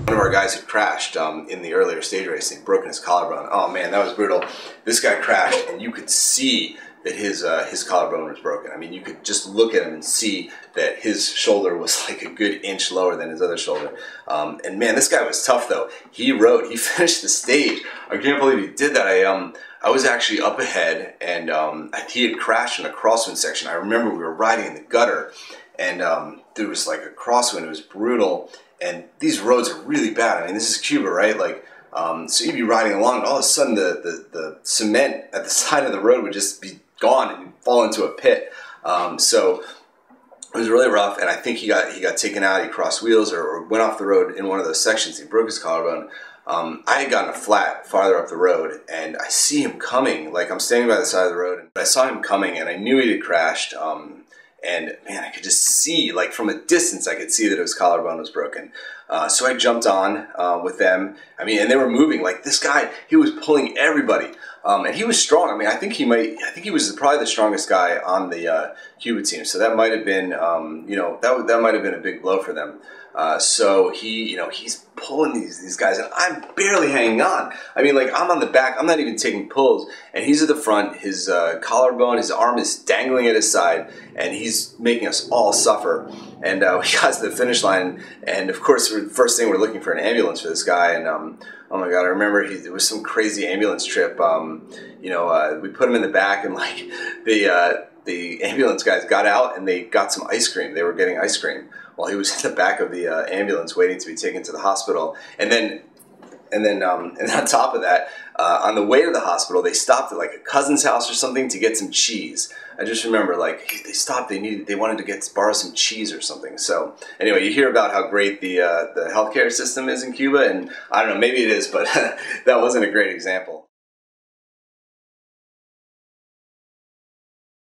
One of our guys had crashed in the earlier stage racing, broken his collarbone. Oh man, that was brutal. This guy crashed, and you could see that his collarbone was broken. I mean, you could just look at him and see that his shoulder was like a good inch lower than his other shoulder. And man, this guy was tough though. He finished the stage. I can't believe he did that. I was actually up ahead, and he had crashed in a crosswind section. I remember we were riding in the gutter, and there was like a crosswind. It was brutal. And these roads are really bad. I mean, this is Cuba, right? Like, so you'd be riding along, and all of a sudden the cement at the side of the road would just be gone and fall into a pit. So it was really rough, and I think he got taken out. He crossed wheels or went off the road in one of those sections. He broke his collarbone. I had gotten a flat farther up the road, and I see him coming. Like, I'm standing by the side of the road, and I saw him coming, and I knew he had crashed. And man, I could just see, like from a distance, I could see that his collarbone was broken. So I jumped on with them. I mean, and they were moving. Like, this guy, he was pulling everybody, and he was strong. I mean, I think he was probably the strongest guy on the Cuba team. So that might have been, that might have been a big blow for them. So he's pulling these guys, and I'm barely hanging on. I mean, like, I'm on the back, I'm not even taking pulls, and he's at the front. His collarbone, his arm is dangling at his side, and he's making us all suffer. And we got to the finish line, and of course, the first thing, we're looking for an ambulance for this guy, and oh my God, I remember it was some crazy ambulance trip. We put him in the back, and like the ambulance guys got out, and they got some ice cream. They were getting ice cream while he was in the back of the ambulance waiting to be taken to the hospital. And then on top of that, on the way to the hospital, they stopped at like a cousin's house or something to get some cheese. I just remember, like, they stopped. They wanted to borrow some cheese or something. So anyway, you hear about how great the healthcare system is in Cuba, and I don't know, maybe it is, but that wasn't a great example.